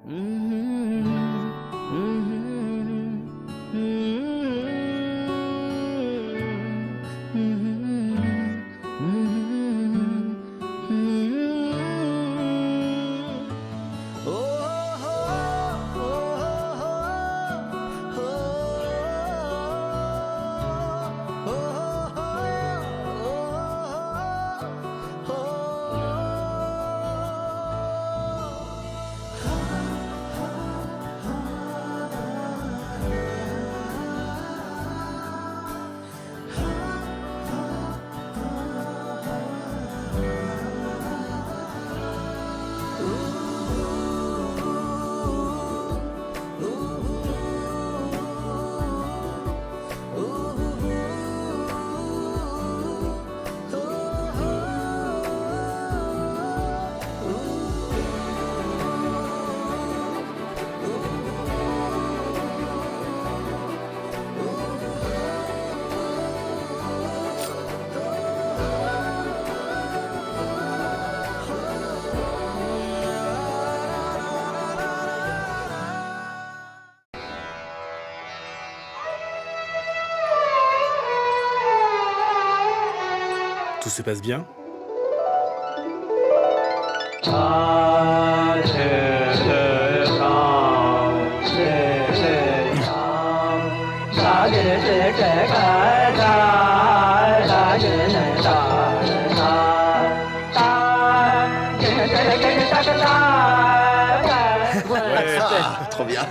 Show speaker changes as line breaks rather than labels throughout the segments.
Tout se passe bien?
Ouais, trop bien.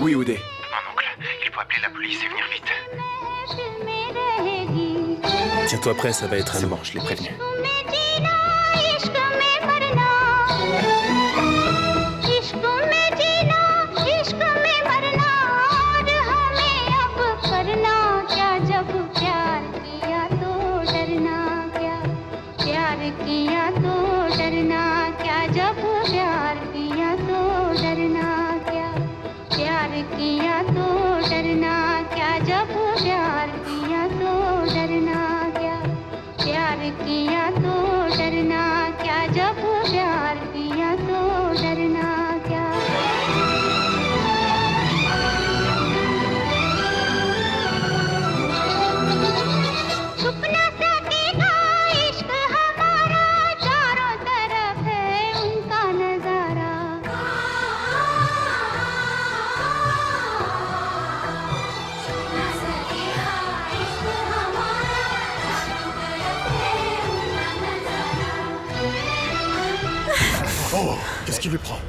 Oui, Oudé.
Mon oncle, il faut appeler la police et venir vite.
Tiens-toi prêt, ça va être
C'est
un...
bon, je l'ai prévenu. Oh, qu'est-ce qui lui prend?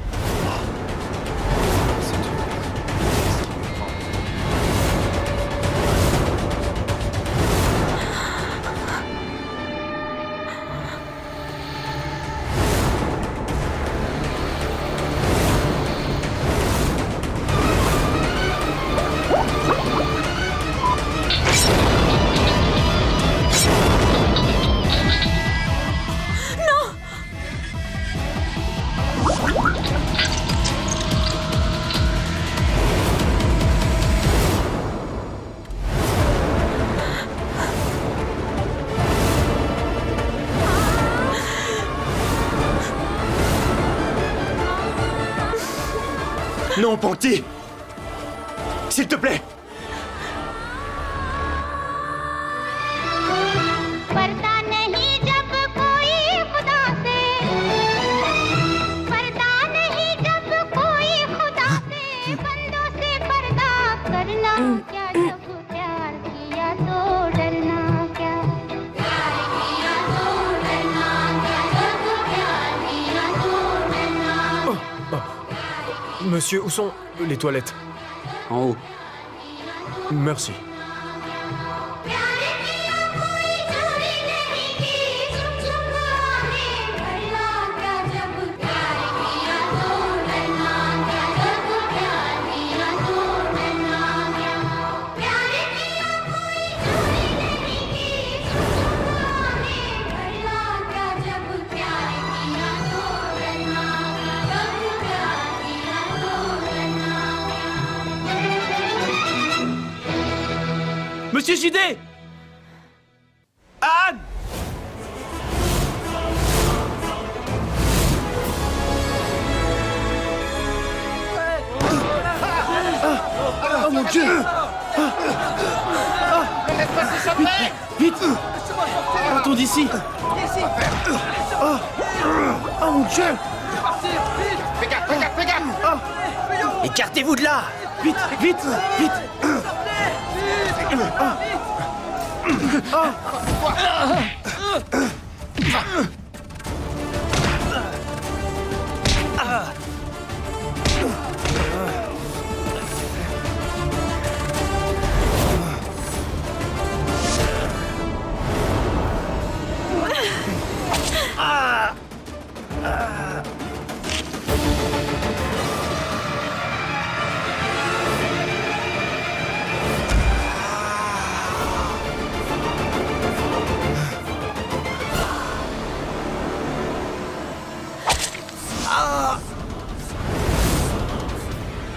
Non, Panty! S'il te plaît!
पर्दा नहीं जब कोई खुदा से पर्दा नहीं जब कोई खुदा से बंदों से पर्दा करना क्या जब प्यार किया तो डरना क्या प्यार किया तो डरना क्या जब प्यार किया तो डरना
Monsieur, où sont les toilettes?
En haut.
Merci.
प्यार किया कोई चोरी नहीं की छुप छुप आने भरना क्या जब प्यार किया तो डरना क्या जब प्यार किया तो डरना क्या प्यार किया कोई चोरी नहीं की छुप छुप आने भरना क्या जब प्यार किया तो डरना क्या जब प्यार किया तो डरना
Monsieur JD! Anne!
Oh mon Dieu!
Vite! Partons d'ici!
Oh mon Dieu!
Fais gaffe, fais gaffe, fais gaffe!
Écartez-vous de là!
Vite! Vite! Vite!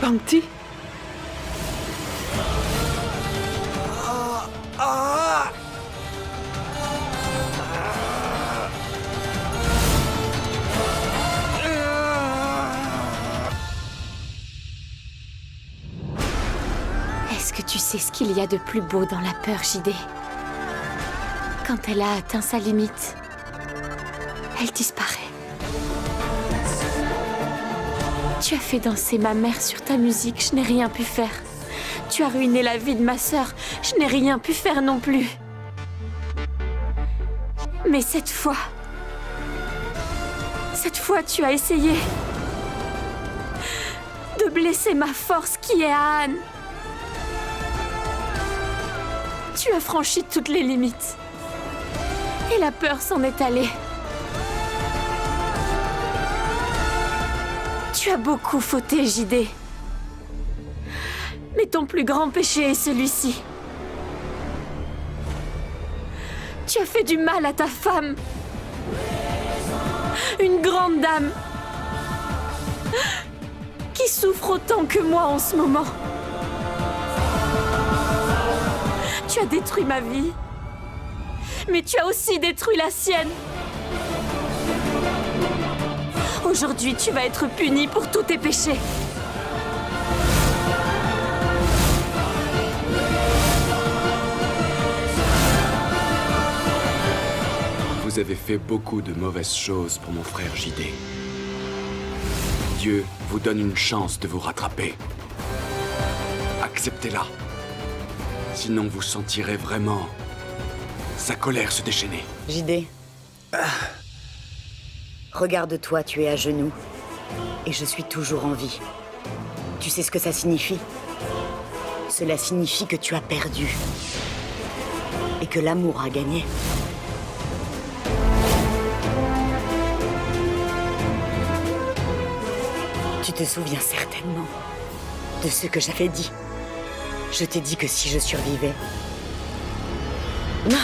Panty?
Est-ce que tu sais ce qu'il y a de plus beau dans la peur, JD? Quand elle a atteint sa limite, elle disparaît. Tu as fait danser ma mère sur ta musique, je n'ai rien pu faire. Tu as ruiné la vie de ma sœur, je n'ai rien pu faire non plus. Mais cette fois, tu as essayé de blesser ma force qui est à Anne. Tu as franchi toutes les limites. Et la peur s'en est allée. Tu as beaucoup fauté, JD. Mais ton plus grand péché est celui-ci. Tu as fait du mal à ta femme. Une grande dame. Qui souffre autant que moi en ce moment. Tu as détruit ma vie. Mais tu as aussi détruit la sienne. Aujourd'hui, tu vas être puni pour tous tes péchés.
Vous avez fait beaucoup de mauvaises choses pour mon frère JD. Dieu vous donne une chance de vous rattraper. Acceptez-la. Sinon, vous sentirez vraiment sa colère se déchaîner.
JD. Regarde-toi, tu es à genoux.
Et je suis toujours en vie. Tu sais ce que ça signifie? Cela signifie que tu as perdu. Et que l'amour a gagné. Tu te souviens certainement de ce que j'avais dit. Je t'ai dit que si je survivais... Non!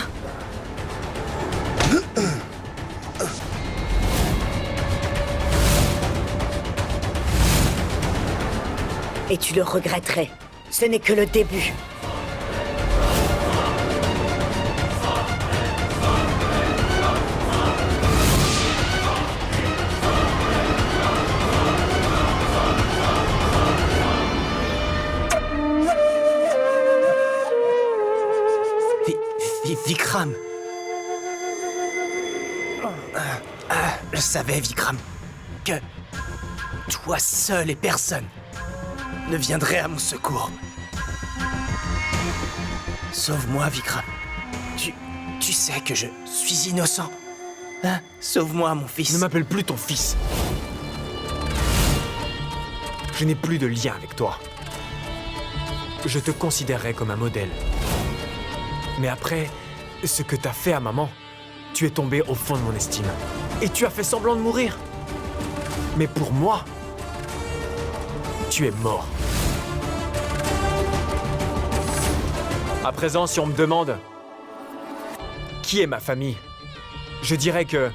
Et tu le regretterais. Ce n'est que le début.
Vikram. Je savais, Vikram, que toi seul et personne ne viendrait à mon secours. Sauve-moi, Vikram. Tu sais que je suis innocent. Hein? Sauve-moi, mon fils.
Ne m'appelle plus ton fils. Je n'ai plus de lien avec toi. Je te considérerais comme un modèle. Mais après ce que t'as fait à maman, tu es tombé au fond de mon estime. Et tu as fait semblant de mourir. Mais pour moi, tu es mort. À présent, si on me demande qui est ma famille, je dirais que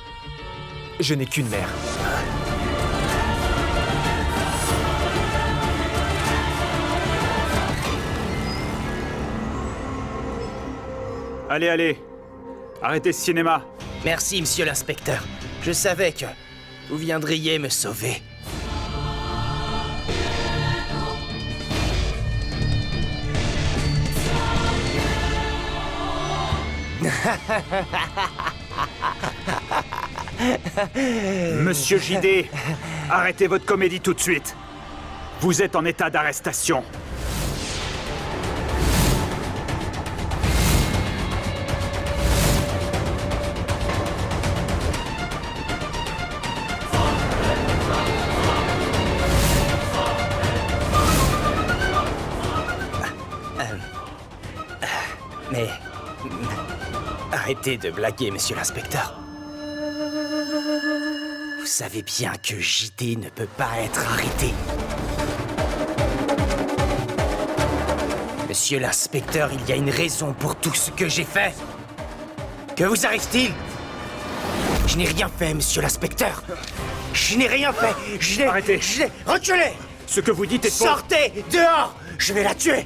je n'ai qu'une mère.
Allez, allez. Arrêtez ce cinéma.
Merci, monsieur l'inspecteur. Je savais que vous viendriez me sauver.
Monsieur JD, arrêtez votre comédie tout de suite. Vous êtes en état d'arrestation.
Mais... Arrêtez de blaguer, monsieur l'inspecteur. Vous savez bien que JD ne peut pas être arrêté. Monsieur l'inspecteur, il y a une raison pour tout ce que j'ai fait. Que vous arrive-t-il? Je n'ai rien fait, monsieur l'inspecteur. Je n'ai rien fait.
Arrêtez.
Reculez!
Ce que vous dites est faux.
Sortez! Dehors! Je vais la tuer!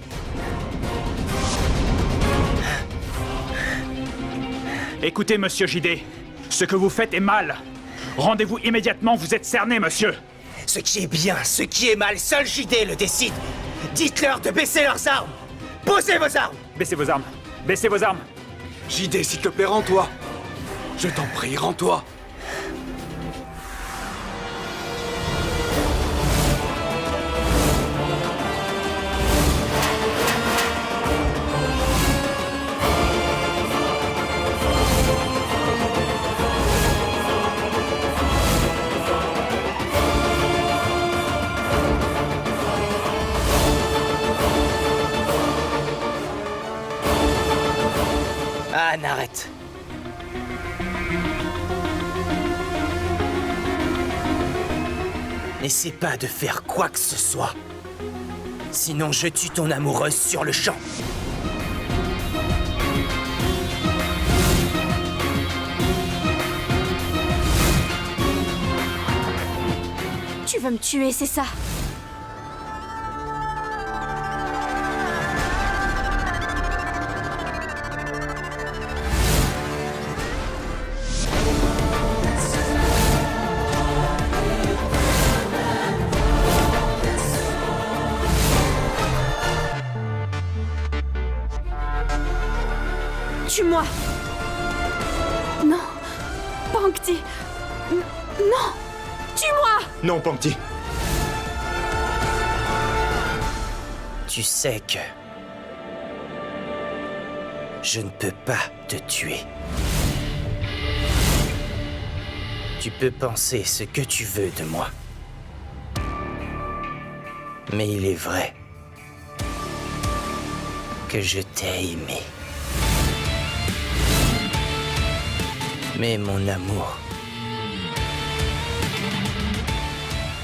Écoutez, monsieur JD, ce que vous faites est mal. Rendez-vous immédiatement, vous êtes cerné, monsieur.
Ce qui est bien, ce qui est mal, seul JD le décide. Dites-leur de baisser leurs armes. Posez vos armes.
Baissez vos armes. Baissez vos armes.
JD, s'il te plaît, rends-toi. Je t'en prie, rends-toi.
Anne, arrête. N'essaie pas de faire quoi que ce soit. Sinon, je tue ton amoureuse sur le champ.
Tu veux me tuer, c'est ça? Tue-moi! Non! Pankti! Non! Tue-moi!
Non, Pankti.
Tu sais que... je ne peux pas te tuer. Tu peux penser ce que tu veux de moi. Mais il est vrai que je t'ai aimé. Mais mon amour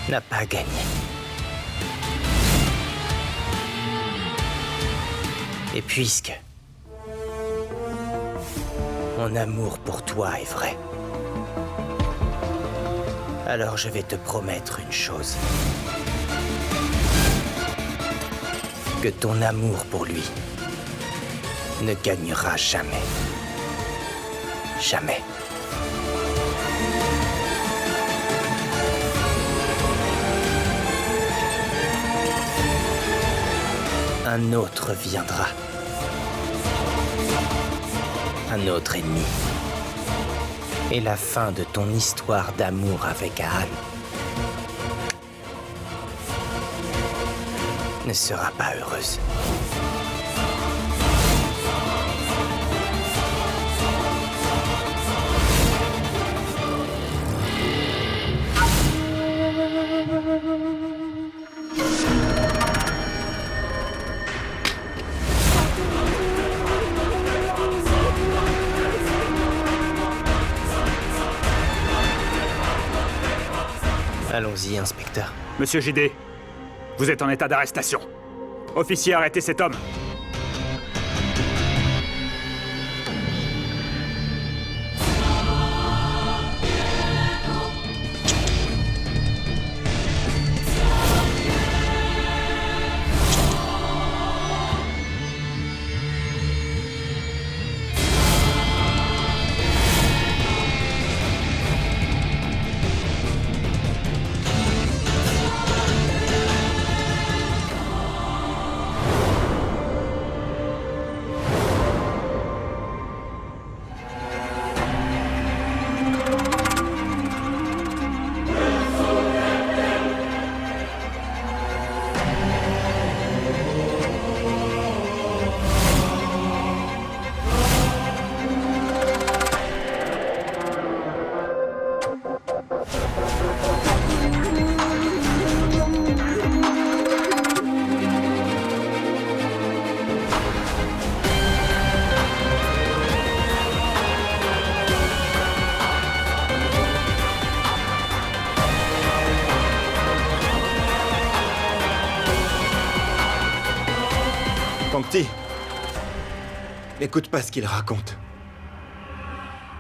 n'a pas gagné. Et puisque mon amour pour toi est vrai, alors je vais te promettre une chose. Que ton amour pour lui ne gagnera jamais. Jamais. Un autre viendra. Un autre ennemi. Et la fin de ton histoire d'amour avec Anne ne sera pas heureuse. Allons-y, inspecteur.
Monsieur JD, vous êtes en état d'arrestation. Officier, arrêtez cet homme.
Pangti, n'écoute pas ce qu'il raconte.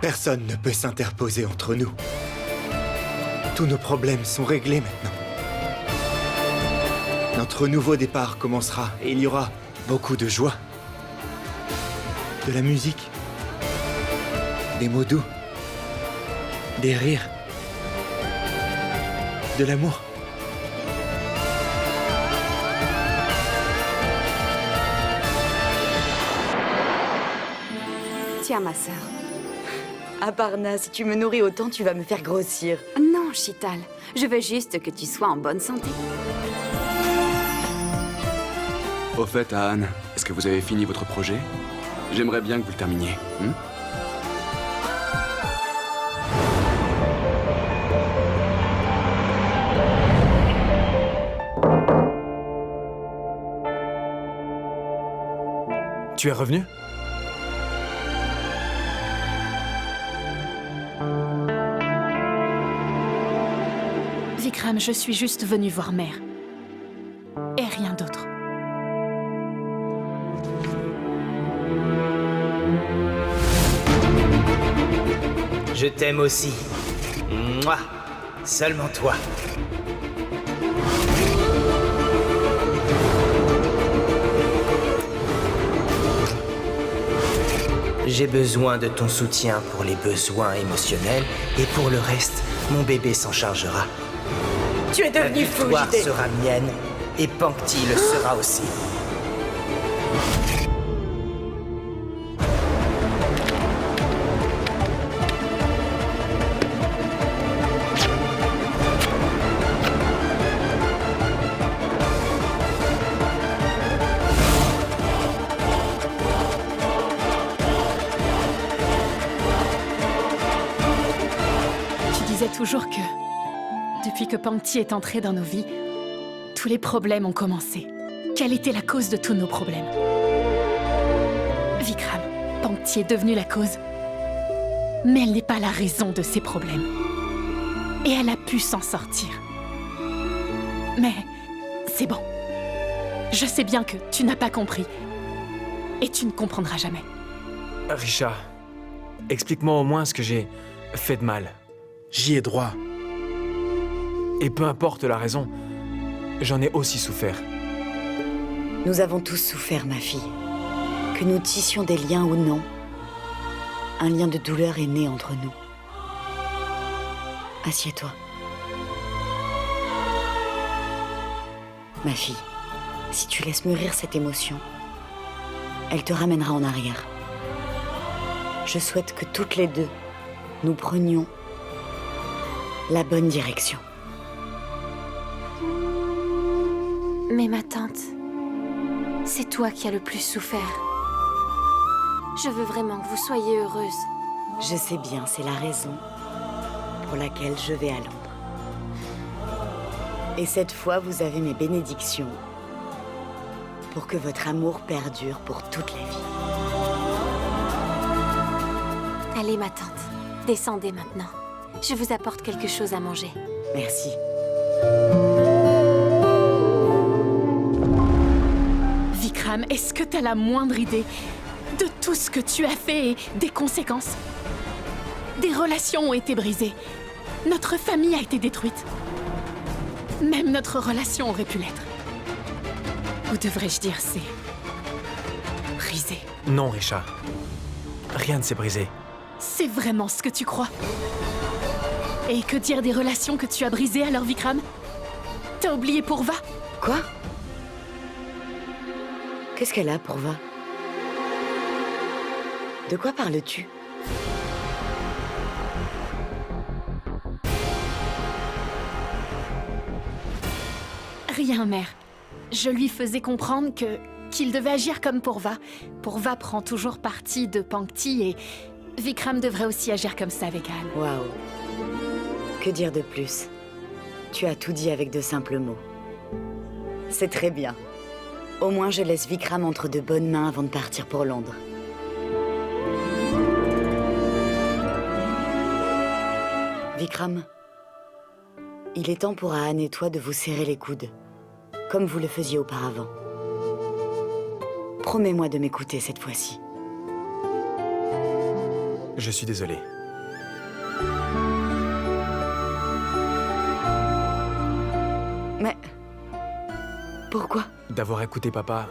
Personne ne peut s'interposer entre nous. Tous nos problèmes sont réglés maintenant. Notre nouveau départ commencera et il y aura beaucoup de joie. De la musique. Des mots doux. Des rires. De l'amour.
Tiens, ma sœur. Aparna, si tu me nourris autant, tu vas me faire grossir.
Non, Chital. Je veux juste que tu sois en bonne santé.
Au fait, Anne, est-ce que vous avez fini votre projet? J'aimerais bien que vous le terminiez.
Tu es revenu?
Vikram, je suis juste venue voir mère. Et rien d'autre.
Je t'aime aussi. Mouah. Seulement toi. J'ai besoin de ton soutien pour les besoins émotionnels et pour le reste, mon bébé s'en chargera.
Tu es devenu fou,
La victoire
JD.
sera mienne et Pangti le sera aussi.
Tu disais toujours que, depuis que Pangti est entré dans nos vies, tous les problèmes ont commencé? Quelle était la cause de tous nos problèmes? Vikram, Pankti est devenue la cause. Mais elle n'est pas la raison de ces problèmes. Et elle a pu s'en sortir. Mais c'est bon. Je sais bien que tu n'as pas compris. Et tu ne comprendras jamais.
Risha, explique-moi au moins ce que j'ai fait de mal.
J'y ai droit.
Et peu importe la raison, j'en ai aussi souffert.
Nous avons tous souffert, ma fille. Que nous tissions des liens ou non, un lien de douleur est né entre nous. Assieds-toi. Ma fille, si tu laisses mûrir cette émotion, elle te ramènera en arrière. Je souhaite que toutes les deux, nous prenions la bonne direction.
Mais ma tante, c'est toi qui as le plus souffert. Je veux vraiment que vous soyez heureuse.
Je sais bien, c'est la raison pour laquelle je vais à Londres. Et cette fois, vous avez mes bénédictions pour que votre amour perdure pour toute la vie.
Allez, ma tante, descendez maintenant. Je vous apporte quelque chose à manger.
Merci.
Vikram, est-ce que t'as la moindre idée de tout ce que tu as fait et des conséquences? Des relations ont été brisées. Notre famille a été détruite. Même notre relation aurait pu l'être. Ou devrais-je dire, c'est brisé.
Non, Risha. Rien ne s'est brisé.
C'est vraiment ce que tu crois? Et que dire des relations que tu as brisées alors, Vikram? T'as oublié Purva?
Quoi? Qu'est-ce qu'elle a, Purva? De quoi parles-tu?
Rien, mère. Je lui faisais comprendre qu'il devait agir comme Purva. Purva prend toujours parti de Pankti et Vikram devrait aussi agir comme ça avec Anne.
Waouh. Que dire de plus? Tu as tout dit avec de simples mots. C'est très bien. Au moins, je laisse Vikram entre de bonnes mains avant de partir pour Londres. Vikram, il est temps pour Anne et toi de vous serrer les coudes, comme vous le faisiez auparavant. Promets-moi de m'écouter cette fois-ci.
Je suis désolé.
Mais... pourquoi?
D'avoir écouté papa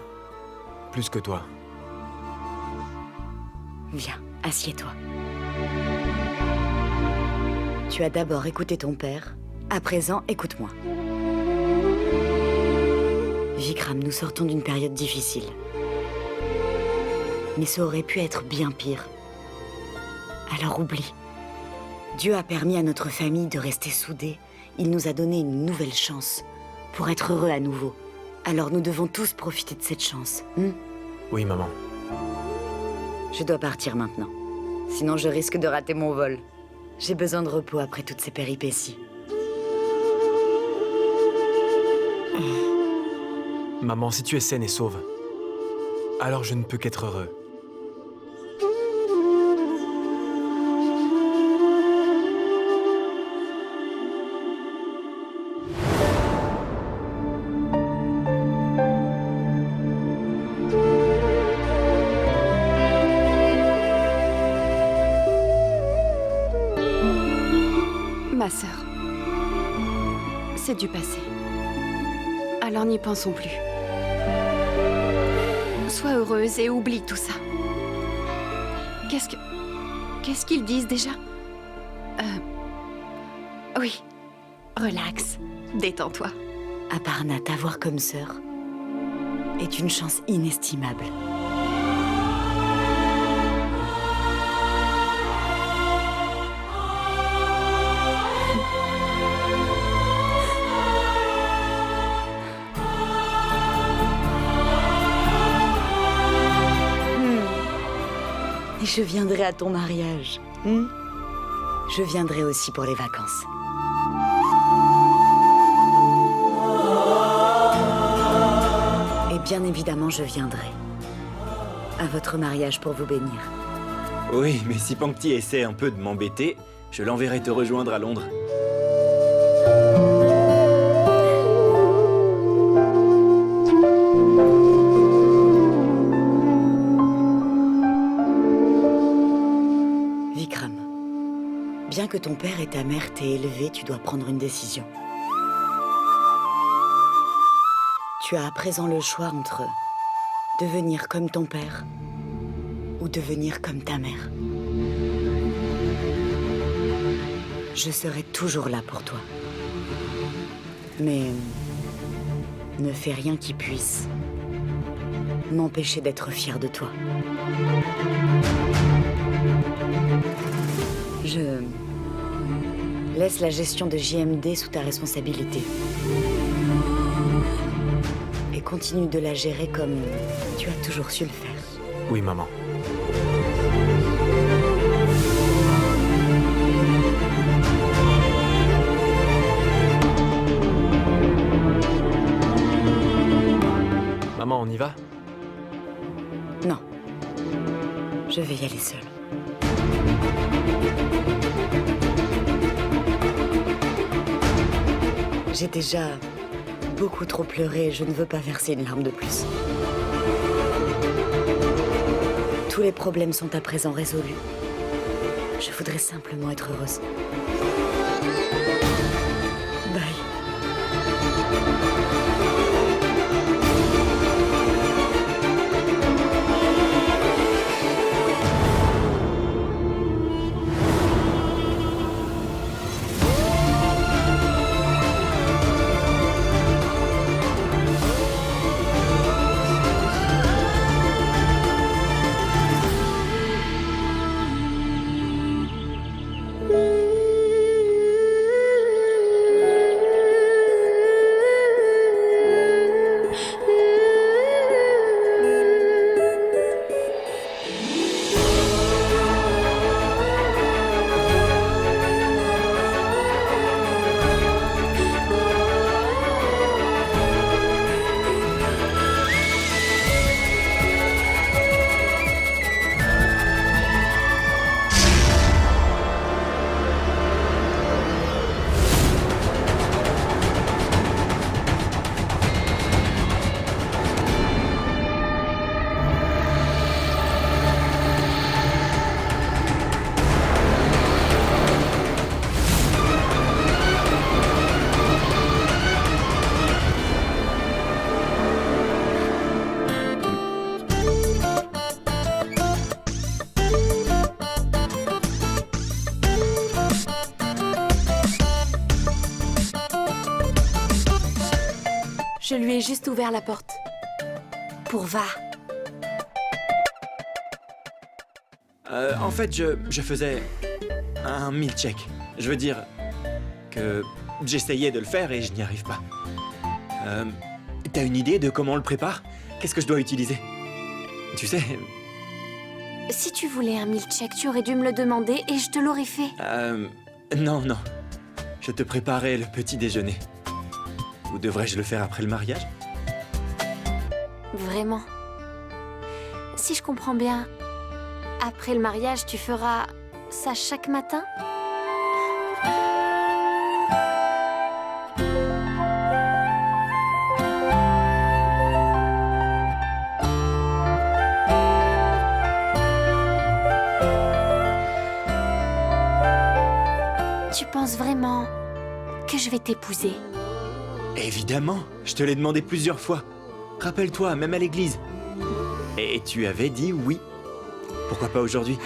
plus que toi.
Viens, assieds-toi. Tu as d'abord écouté ton père. À présent, écoute-moi. Vikram, nous sortons d'une période difficile. Mais ça aurait pu être bien pire. Alors oublie. Dieu a permis à notre famille de rester soudée. Il nous a donné une nouvelle chance pour être heureux à nouveau. Alors nous devons tous profiter de cette chance.
Oui, maman.
Je dois partir maintenant. Sinon, je risque de rater mon vol. J'ai besoin de repos après toutes ces péripéties.
Maman, si tu es saine et sauve, alors je ne peux qu'être heureux.
Ma sœur, c'est du passé. Alors n'y pensons plus. Sois heureuse et oublie tout ça. Qu'est-ce qu'ils disent déjà? Oui, relax, détends-toi.
Aparna, t'avoir comme sœur est une chance inestimable. Et je viendrai à ton mariage. Je viendrai aussi pour les vacances. Et bien évidemment, je viendrai à votre mariage pour vous bénir.
Oui, mais si Pankti essaie un peu de m'embêter, je l'enverrai te rejoindre à Londres.
Vikram, bien que ton père et ta mère t'aient élevé, tu dois prendre une décision. Tu as à présent le choix entre devenir comme ton père ou devenir comme ta mère. Je serai toujours là pour toi. Mais ne fais rien qui puisse m'empêcher d'être fière de toi. Je laisse la gestion de JMD sous ta responsabilité. Et continue de la gérer comme tu as toujours su le faire.
Oui, maman. Maman, on y va?
Non. Je vais y aller seule. J'ai déjà beaucoup trop pleuré et je ne veux pas verser une larme de plus. Tous les problèmes sont à présent résolus. Je voudrais simplement être heureuse. Bye.
Je lui ai juste ouvert la porte. Pour Va.
En fait, je faisais un meal-check. Je veux dire que j'essayais de le faire et je n'y arrive pas. T'as une idée de comment on le prépare? Qu'est-ce que je dois utiliser? Tu sais...
Si tu voulais un milkshake, tu aurais dû me le demander et je te l'aurais fait.
Non, non. Je te préparais le petit déjeuner. Ou devrais-je le faire après le mariage?
Vraiment. Si je comprends bien, après le mariage, tu feras ça chaque matin? Tu penses vraiment que je vais t'épouser?
Évidemment, je te l'ai demandé plusieurs fois. Rappelle-toi, même à l'église. Et tu avais dit oui. Pourquoi pas aujourd'hui?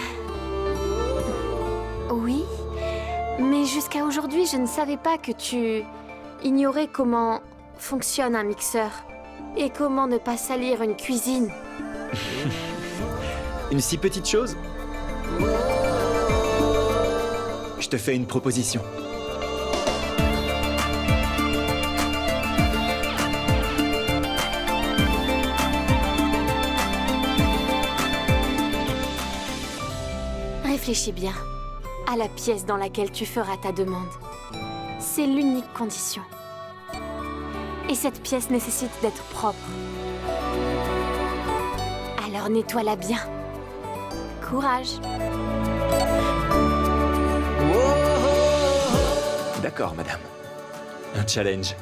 Oui, mais jusqu'à aujourd'hui, je ne savais pas que tu ignorais comment fonctionne un mixeur et comment ne pas salir une cuisine.
Une si petite chose? Je te fais une proposition.
Réfléchis bien à la pièce dans laquelle tu feras ta demande. C'est l'unique condition. Et cette pièce nécessite d'être propre. Alors nettoie-la bien. Courage.
D'accord, madame. Un challenge.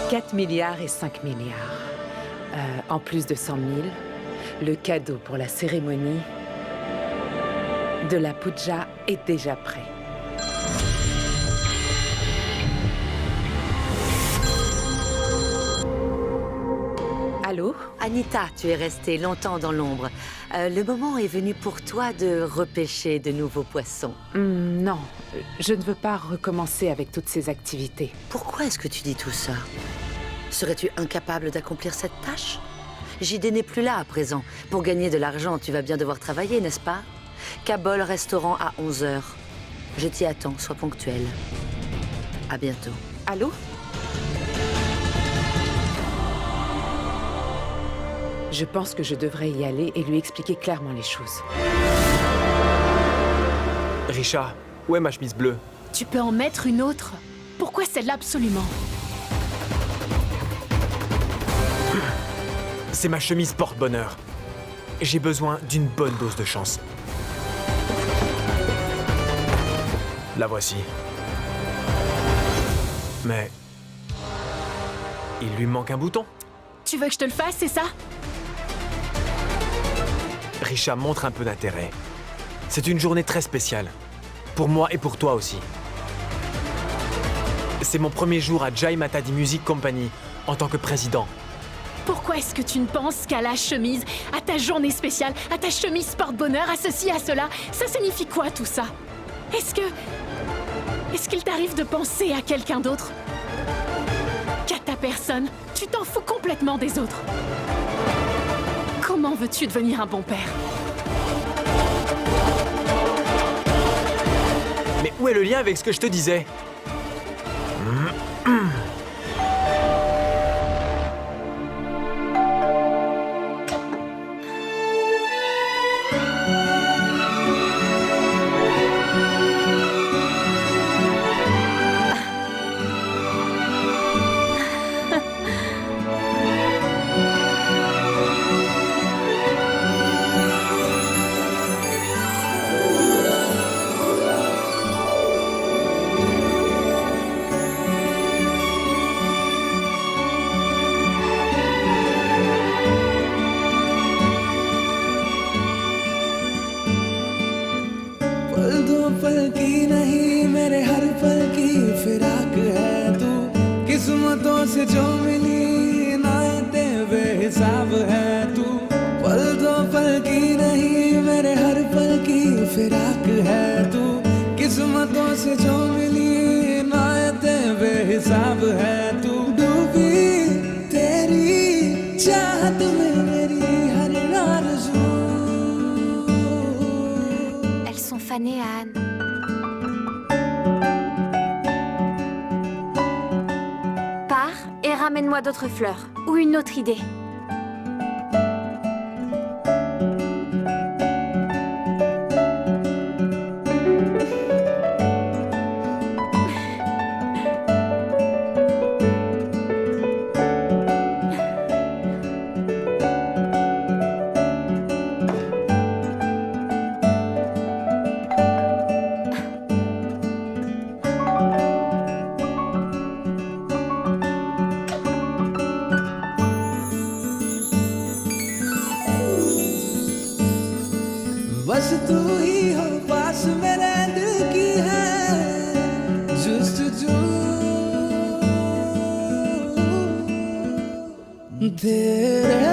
« 4 milliards et 5 milliards. En plus de 100 000, le cadeau pour la cérémonie de la puja est déjà prêt. Allô?
Anita, tu es restée longtemps dans l'ombre. Le moment est venu pour toi de repêcher de nouveaux poissons.
Non, je ne veux pas recommencer avec toutes ces activités.
Pourquoi est-ce que tu dis tout ça? Serais-tu incapable d'accomplir cette tâche? JD n'est plus là à présent. Pour gagner de l'argent, tu vas bien devoir travailler, n'est-ce pas? Kabul restaurant à 11h. Je t'y attends, sois ponctuel. À bientôt.
Allô? Je pense que je devrais y aller et lui expliquer clairement les choses.
Risha, où est ma chemise bleue?
Tu peux en mettre une autre. Pourquoi celle-là absolument?
C'est ma chemise porte-bonheur. J'ai besoin d'une bonne dose de chance. La voici. Mais... il lui manque un bouton.
Tu veux que je te le fasse, c'est ça?
Risha, montre un peu d'intérêt. C'est une journée très spéciale. Pour moi et pour toi aussi. C'est mon premier jour à Jai Matadi Music Company en tant que président.
Pourquoi est-ce que tu ne penses qu'à la chemise, à ta journée spéciale, à ta chemise porte-bonheur, à ceci, à cela? Ça signifie quoi tout ça? Est-ce qu'il t'arrive de penser à quelqu'un d'autre? Qu'à ta personne? Tu t'en fous complètement des autres. Comment veux-tu devenir un bon père?
Mais où est le lien avec ce que je te disais?
Elles sont fanées à Anne. Pars et ramène-moi d'autres fleurs. Ou une autre idée.
बस तू ही हो पास मेरे दिल की है जुस्तजू तेरे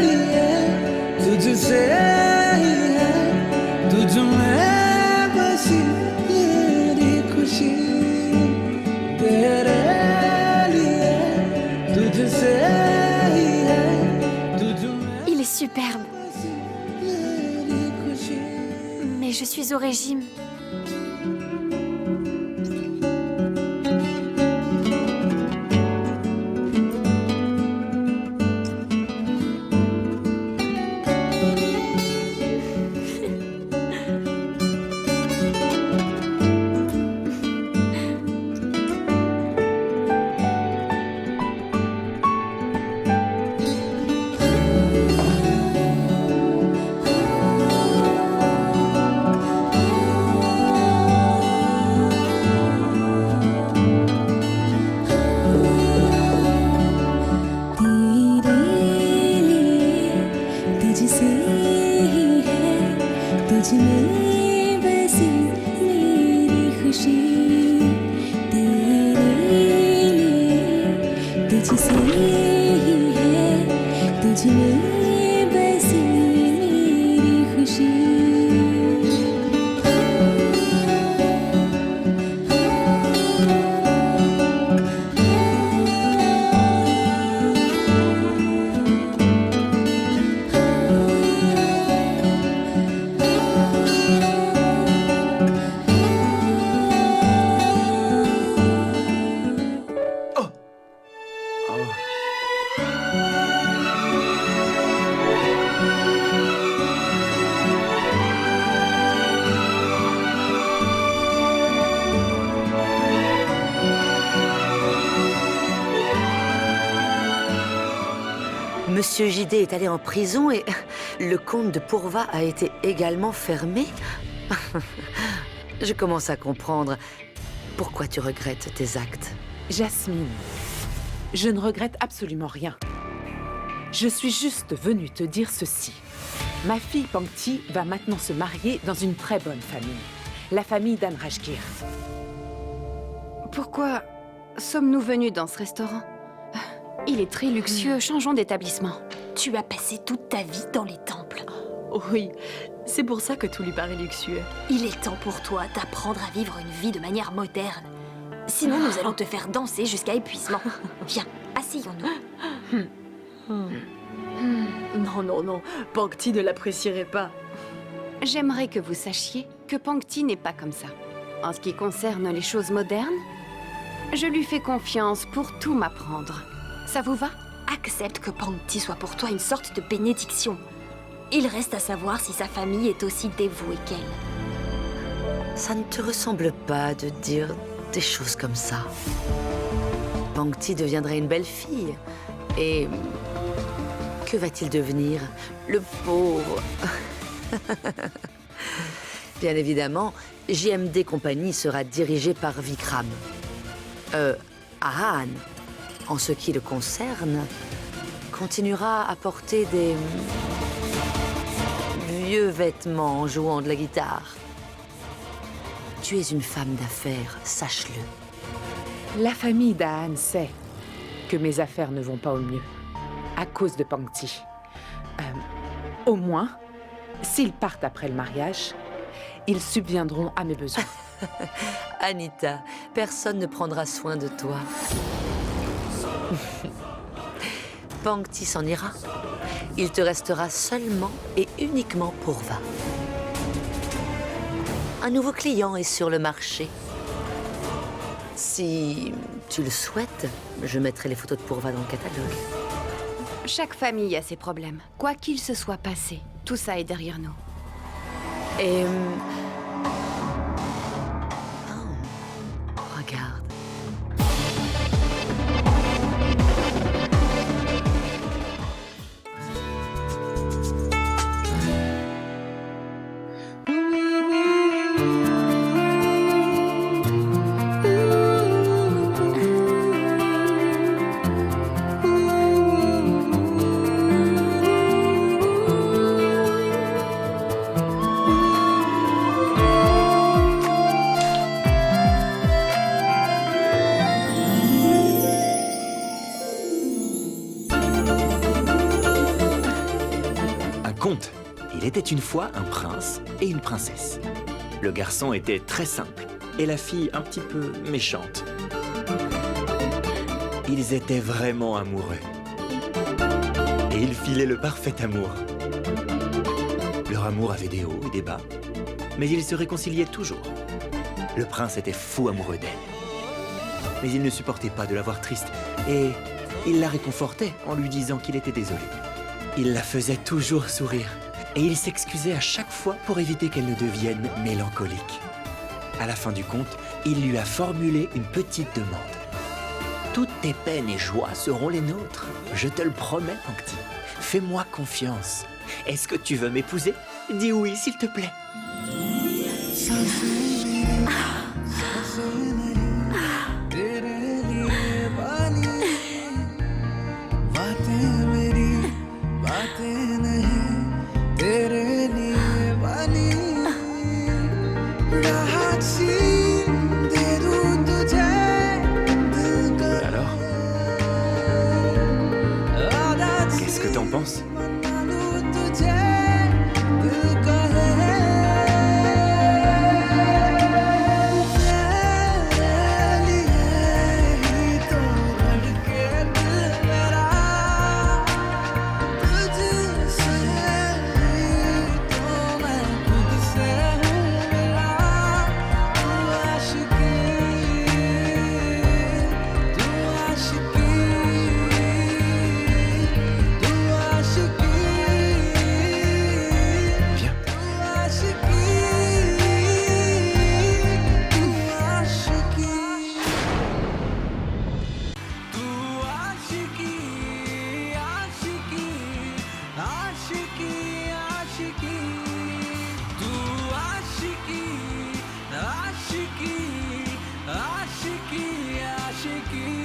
लिए तुझसे ही है तुझ में बसी मेरी खुशी तेरे लिए तुझसे ही है तुझ में
Il est superbe. Mais je suis au régime.
में बसी मेरी खुशी तेरे लिए तुझसे ही है तुझ में बसी मेरी खुशी
Monsieur JD est allé en prison et le comte de Pourva a été également fermé. Je commence à comprendre pourquoi tu regrettes tes actes.
Jasmine, je ne regrette absolument rien. Je suis juste venue te dire ceci. Ma fille Pankti va maintenant se marier dans une très bonne famille. La famille d'Anne Rajgir.
Pourquoi sommes-nous venus dans ce restaurant?
Il est très luxueux, changeons d'établissement. Tu as passé toute ta vie dans les temples.
Oui, c'est pour ça que tout lui paraît luxueux.
Il est temps pour toi d'apprendre à vivre une vie de manière moderne. Sinon, nous allons te faire danser jusqu'à épuisement. Viens, asseyons-nous.
Non, non, non, Pankti ne l'apprécierait pas.
J'aimerais que vous sachiez que Pankti n'est pas comme ça. En ce qui concerne les choses modernes, je lui fais confiance pour tout m'apprendre. Ça vous va?
Accepte que Pankti soit pour toi une sorte de bénédiction. Il reste à savoir si sa famille est aussi dévouée qu'elle.
Ça ne te ressemble pas de dire des choses comme ça. Pankti deviendrait une belle fille. Et que va-t-il devenir? Le pauvre. Bien évidemment, JMD Compagnie sera dirigée par Vikram. Ahan, en ce qui le concerne, continuera à porter des vieux vêtements en jouant de la guitare. Tu es une femme d'affaires, sache-le.
La famille d'Ahan sait que mes affaires ne vont pas au mieux à cause de Pankti. Au moins, s'ils partent après le mariage, ils subviendront à mes besoins.
Anita, personne ne prendra soin de toi. Pankti s'en ira. Il te restera seulement et uniquement Pourva. Un nouveau client est sur le marché. Si tu le souhaites, je mettrai les photos de Pourva dans le catalogue.
Chaque famille a ses problèmes. Quoi qu'il se soit passé, tout ça est derrière nous.
Et... Oh, regarde.
Il était une fois un prince et une princesse. Le garçon était très simple et la fille un petit peu méchante. Ils étaient vraiment amoureux. Et ils filaient le parfait amour. Leur amour avait des hauts et des bas, mais ils se réconciliaient toujours. Le prince était fou amoureux d'elle. Mais il ne supportait pas de la voir triste et il la réconfortait en lui disant qu'il était désolé. Il la faisait toujours sourire. Et il s'excusait à chaque fois pour éviter qu'elle ne devienne mélancolique. À la fin du conte, il lui a formulé une petite demande. Toutes tes peines et joies seront les nôtres. Je te le promets, Pankti. Fais-moi confiance. Est-ce que tu veux m'épouser? Dis oui, s'il te plaît. que t'en penses?
Aashiqui